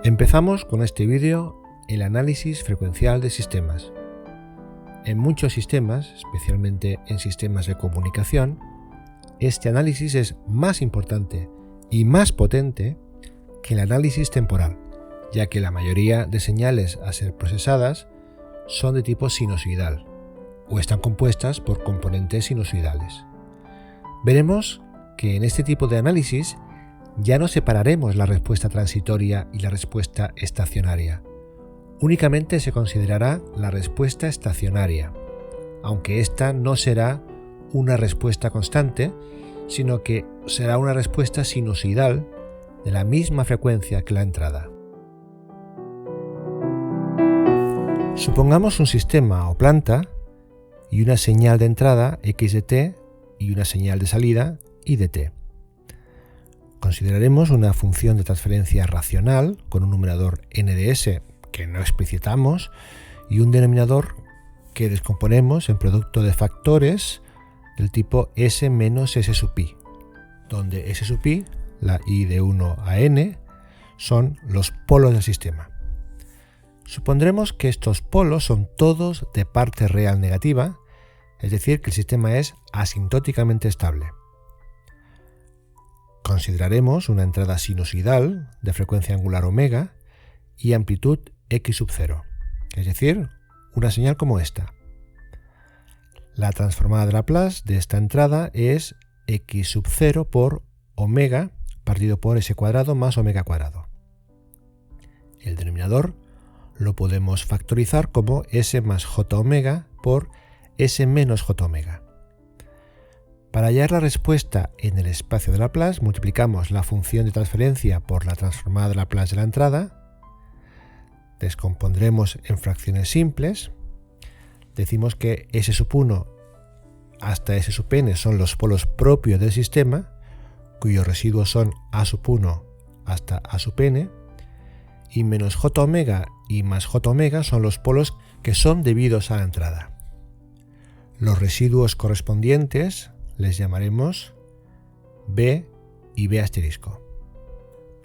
Empezamos con este vídeo el análisis frecuencial de sistemas. En muchos sistemas, especialmente en sistemas de comunicación, este análisis es más importante y más potente que el análisis temporal, ya que la mayoría de señales a ser procesadas son de tipo sinusoidal o están compuestas por componentes sinusoidales. Veremos que en este tipo de análisis ya no separaremos la respuesta transitoria y la respuesta estacionaria. Únicamente se considerará la respuesta estacionaria, aunque esta no será una respuesta constante, sino que será una respuesta sinusoidal de la misma frecuencia que la entrada. Supongamos un sistema o planta y una señal de entrada x de t y una señal de salida y de t. Consideraremos una función de transferencia racional con un numerador n de s que no explicitamos y un denominador que descomponemos en producto de factores del tipo s menos s sub i, donde s sub i, la i de 1 a n, son los polos del sistema. Supondremos que estos polos son todos de parte real negativa, es decir, que el sistema es asintóticamente estable. Consideraremos una entrada sinusoidal de frecuencia angular omega y amplitud x sub 0, es decir, una señal como esta. La transformada de Laplace de esta entrada es x sub 0 por omega partido por s cuadrado más omega cuadrado. El denominador lo podemos factorizar como s más j omega por s menos j omega. Para hallar la respuesta en el espacio de Laplace, multiplicamos la función de transferencia por la transformada de Laplace de la entrada, descompondremos en fracciones simples, decimos que s sub 1 hasta s sub n son los polos propios del sistema, cuyos residuos son a sub 1 hasta a sub n, y menos j omega y más j omega son los polos que son debidos a la entrada. Los residuos correspondientes les llamaremos b y b asterisco.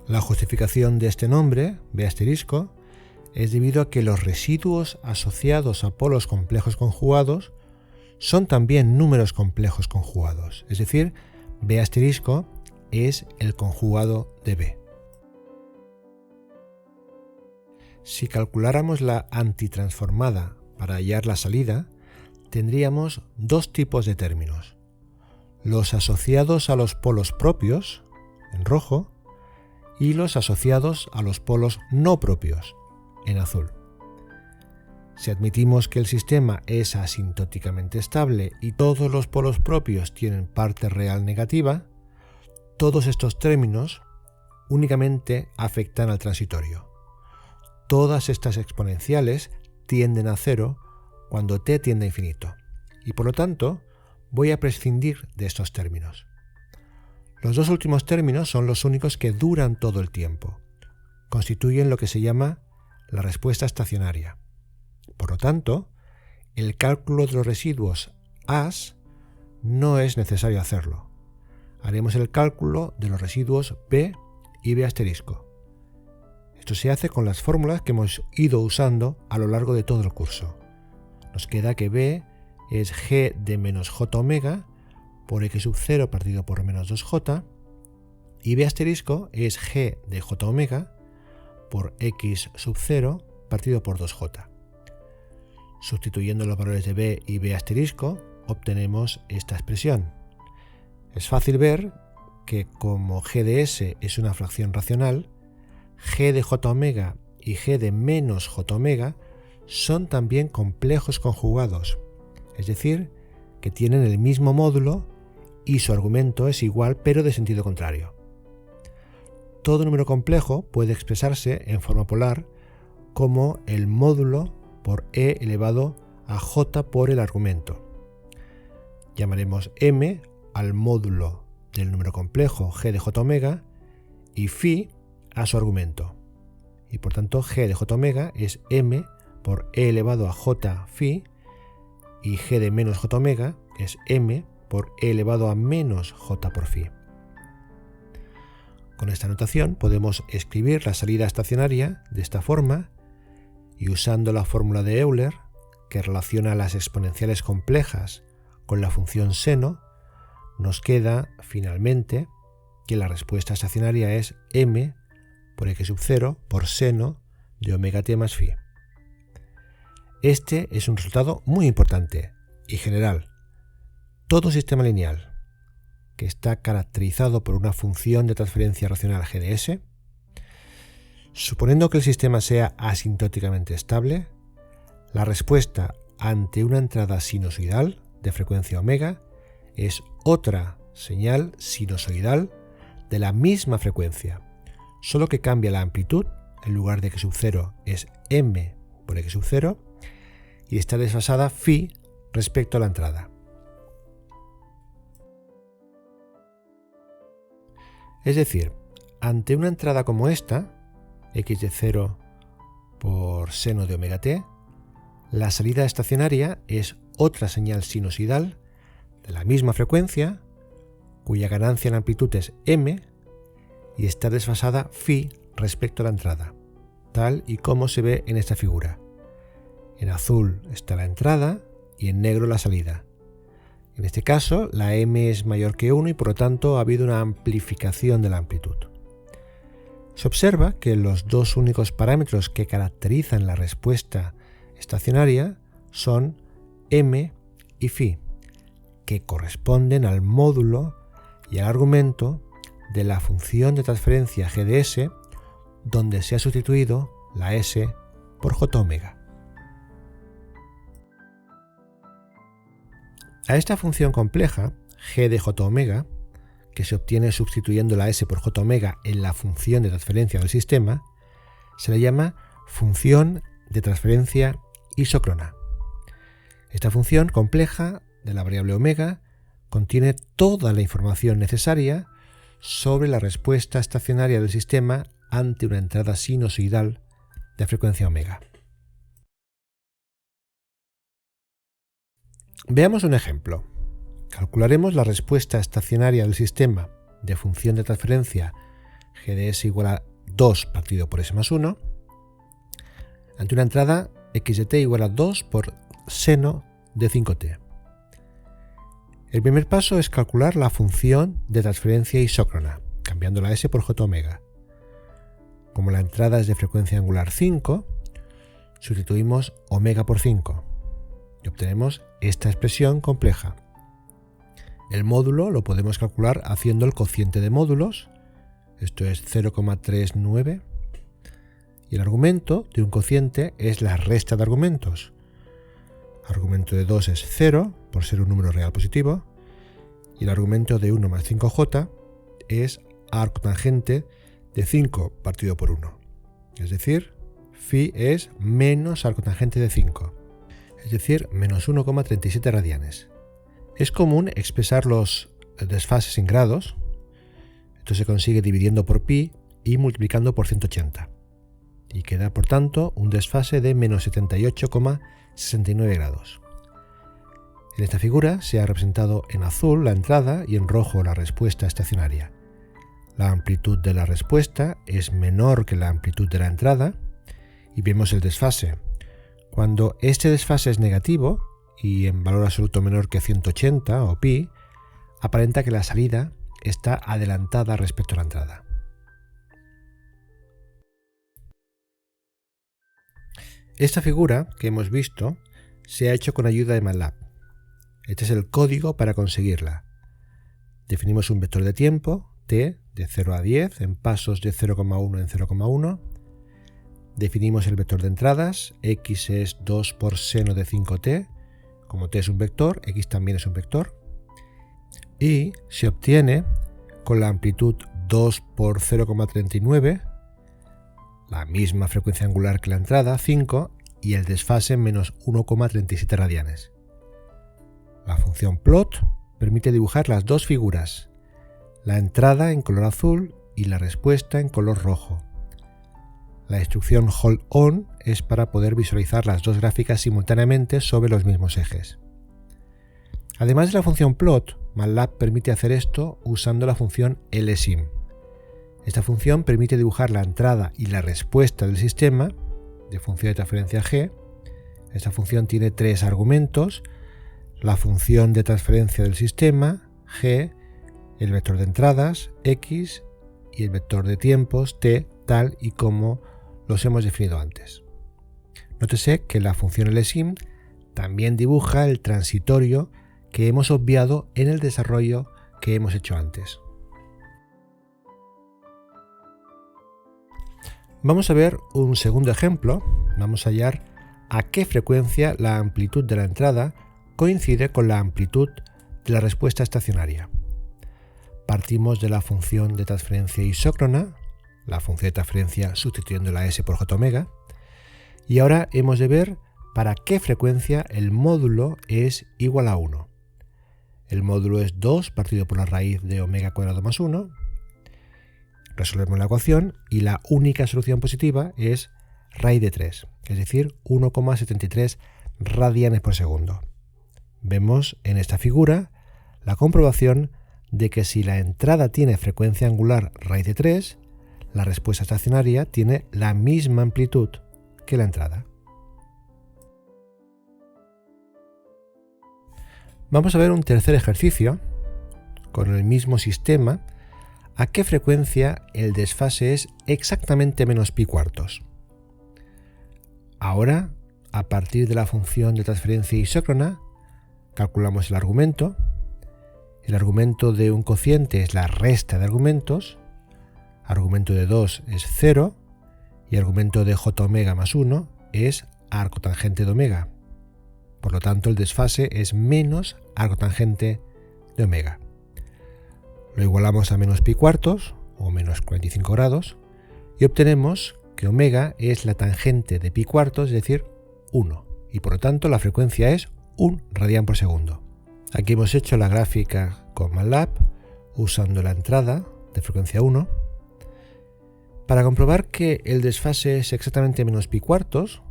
La justificación de este nombre, b asterisco, es debido a que los residuos asociados a polos complejos conjugados son también números complejos conjugados, es decir, b asterisco es el conjugado de b. Si calculáramos la antitransformada para hallar la salida, tendríamos dos tipos de términos: los asociados a los polos propios, en rojo, y los asociados a los polos no propios, en azul. Si admitimos que el sistema es asintóticamente estable y todos los polos propios tienen parte real negativa, todos estos términos únicamente afectan al transitorio. Todas estas exponenciales tienden a cero cuando t tiende a infinito, y por lo tanto voy a prescindir de estos términos. Los dos últimos términos son los únicos que duran todo el tiempo. Constituyen lo que se llama la respuesta estacionaria. Por lo tanto, el cálculo de los residuos as no es necesario hacerlo. Haremos el cálculo de los residuos b y b asterisco. Esto se hace con las fórmulas que hemos ido usando a lo largo de todo el curso. Nos queda que b es g de menos j omega por x sub 0 partido por menos 2j, y b asterisco es g de j omega por x sub 0 partido por 2j. Sustituyendo los valores de b y b asterisco, obtenemos esta expresión. Es fácil ver que como g de s es una fracción racional, g de j omega y g de menos j omega son también complejos conjugados, es decir, que tienen el mismo módulo y su argumento es igual pero de sentido contrario. Todo número complejo puede expresarse en forma polar como el módulo por e elevado a j por el argumento. Llamaremos m al módulo del número complejo g de j omega y phi a su argumento. Y por tanto g de j omega es m por e elevado a j phi y g de menos j omega es m por e elevado a menos j por phi. Con esta notación podemos escribir la salida estacionaria de esta forma y usando la fórmula de Euler, que relaciona las exponenciales complejas con la función seno, nos queda finalmente que la respuesta estacionaria es m por x sub 0 por seno de omega t más phi. Este es un resultado muy importante y general. Todo sistema lineal que está caracterizado por una función de transferencia racional GDS, suponiendo que el sistema sea asintóticamente estable, la respuesta ante una entrada sinusoidal de frecuencia omega es otra señal sinusoidal de la misma frecuencia, solo que cambia la amplitud. En lugar de x sub 0 es m por x sub 0 y está desfasada phi respecto a la entrada. Es decir, ante una entrada como esta, x de 0 por seno de omega t, la salida estacionaria es otra señal sinusoidal de la misma frecuencia, cuya ganancia en amplitud es m y está desfasada phi respecto a la entrada, tal y como se ve en esta figura. En azul está la entrada y en negro la salida. En este caso, la m es mayor que 1 y por lo tanto ha habido una amplificación de la amplitud. Se observa que los dos únicos parámetros que caracterizan la respuesta estacionaria son m y phi, que corresponden al módulo y al argumento de la función de transferencia GDS, donde se ha sustituido la s por j omega. A esta función compleja, g de j omega, que se obtiene sustituyendo la s por j omega en la función de transferencia del sistema, se le llama función de transferencia isócrona. Esta función compleja de la variable omega contiene toda la información necesaria sobre la respuesta estacionaria del sistema ante una entrada sinusoidal de frecuencia omega. Veamos un ejemplo. Calcularemos la respuesta estacionaria del sistema de función de transferencia GDS igual a 2 partido por s más 1 ante una entrada x de t igual a 2 por seno de 5t. El primer paso es calcular la función de transferencia isócrona, cambiando la s por j omega. Como la entrada es de frecuencia angular 5, sustituimos omega por 5 y obtenemos esta expresión compleja. El módulo lo podemos calcular haciendo el cociente de módulos, esto es 0,39, y el argumento de un cociente es la resta de argumentos. Argumento de 2 es 0, por ser un número real positivo, y el argumento de 1 más 5j es arcotangente de 5 partido por 1. Es decir, phi es menos arcotangente de 5, es decir, menos 1,37 radianes. Es común expresar los desfases en grados. Esto se consigue dividiendo por pi y multiplicando por 180. Y queda, por tanto, un desfase de menos 78,69 grados. En esta figura se ha representado en azul la entrada y en rojo la respuesta estacionaria. La amplitud de la respuesta es menor que la amplitud de la entrada y vemos el desfase. Cuando este desfase es negativo y en valor absoluto menor que 180 o pi, aparenta que la salida está adelantada respecto a la entrada. Esta figura que hemos visto se ha hecho con ayuda de MATLAB. Este es el código para conseguirla. Definimos un vector de tiempo, t, de 0 a 10, en pasos de 0,1 en 0,1. Definimos el vector de entradas, x es 2 por seno de 5t, como t es un vector, x también es un vector. Y se obtiene con la amplitud 2 por 0,39, la misma frecuencia angular que la entrada, 5, y el desfase menos 1,37 radianes. La función plot permite dibujar las dos figuras, la entrada en color azul y la respuesta en color rojo. La instrucción hold on es para poder visualizar las dos gráficas simultáneamente sobre los mismos ejes. Además de la función plot, MATLAB permite hacer esto usando la función lsim. Esta función permite dibujar la entrada y la respuesta del sistema de función de transferencia g. Esta función tiene tres argumentos: la función de transferencia del sistema, g, el vector de entradas, x, y el vector de tiempos, t, tal y como los hemos definido antes. Nótese que la función LSIM también dibuja el transitorio que hemos obviado en el desarrollo que hemos hecho antes. Vamos a ver un segundo ejemplo. Vamos a hallar a qué frecuencia la amplitud de la entrada coincide con la amplitud de la respuesta estacionaria. Partimos de la función de transferencia isócrona, la función de transferencia sustituyendo la s por j⍵, y ahora hemos de ver para qué frecuencia el módulo es igual a 1. El módulo es 2 partido por la raíz de omega cuadrado más 1. Resolvemos la ecuación y la única solución positiva es raíz de 3, es decir, 1,73 radianes por segundo. Vemos en esta figura la comprobación de que si la entrada tiene frecuencia angular raíz de 3, la respuesta estacionaria tiene la misma amplitud que la entrada. Vamos a ver un tercer ejercicio con el mismo sistema. ¿A qué frecuencia el desfase es exactamente menos pi cuartos? Ahora, a partir de la función de transferencia isócrona, calculamos el argumento. El argumento de un cociente es la resta de argumentos. Argumento de 2 es 0 y argumento de j⍵ más 1 es arcotangente de omega. Por lo tanto, el desfase es menos arcotangente de omega. Lo igualamos a menos pi cuartos o menos 45 grados y obtenemos que omega es la tangente de pi cuartos, es decir, 1, y por lo tanto la frecuencia es 1 radián por segundo. Aquí hemos hecho la gráfica con MATLAB usando la entrada de frecuencia 1. Para comprobar que el desfase es exactamente menos pi cuartos,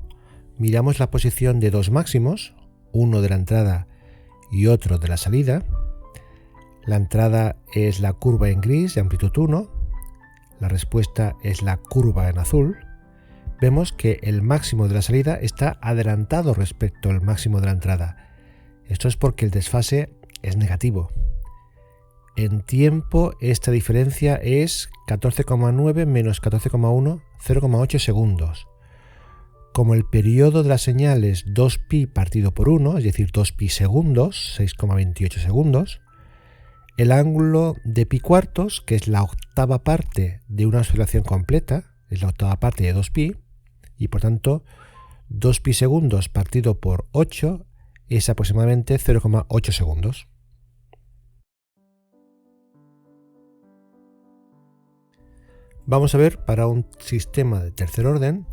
miramos la posición de dos máximos, uno de la entrada y otro de la salida. La entrada es la curva en gris de amplitud 1, la respuesta es la curva en azul. Vemos que el máximo de la salida está adelantado respecto al máximo de la entrada. Esto es porque el desfase es negativo. En tiempo esta diferencia es 14,9 menos 14,1, 0,8 segundos. Como el periodo de la señal es 2pi partido por 1, es decir, 2pi segundos, 6,28 segundos, el ángulo de pi cuartos, que es la octava parte de una oscilación completa, es la octava parte de 2pi, y por tanto 2pi segundos partido por 8 es aproximadamente 0,8 segundos. Vamos a ver para un sistema de tercer orden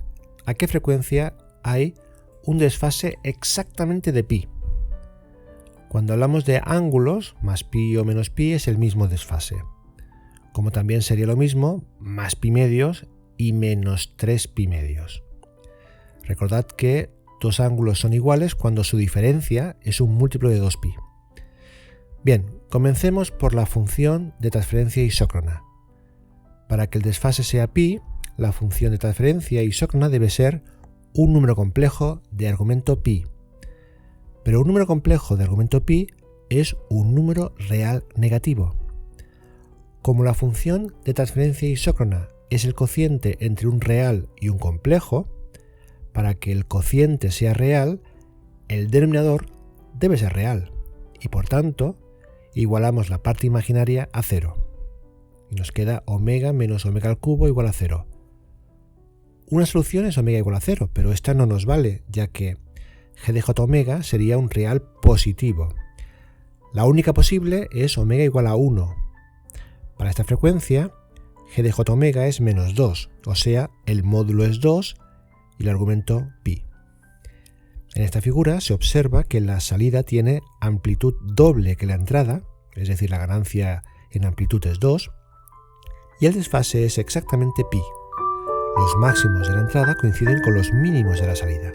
a qué frecuencia hay un desfase exactamente de pi. Cuando hablamos de ángulos, más pi o menos pi es el mismo desfase. Como también sería lo mismo más pi medios y menos 3 pi medios. Recordad que dos ángulos son iguales cuando su diferencia es un múltiplo de 2pi. Bien, comencemos por la función de transferencia isócrona. Para que el desfase sea pi, la función de transferencia isócrona debe ser un número complejo de argumento pi. Pero un número complejo de argumento pi es un número real negativo. Como la función de transferencia isócrona es el cociente entre un real y un complejo, para que el cociente sea real, el denominador debe ser real y por tanto igualamos la parte imaginaria a 0. Y nos queda omega menos omega al cubo igual a 0. Una solución es omega igual a 0, pero esta no nos vale, ya que g de j omega sería un real positivo. La única posible es omega igual a 1. Para esta frecuencia, g de j omega es menos 2, o sea, el módulo es 2 y el argumento pi. En esta figura se observa que la salida tiene amplitud doble que la entrada, es decir, la ganancia en amplitud es 2, y el desfase es exactamente pi. Los máximos de la entrada coinciden con los mínimos de la salida.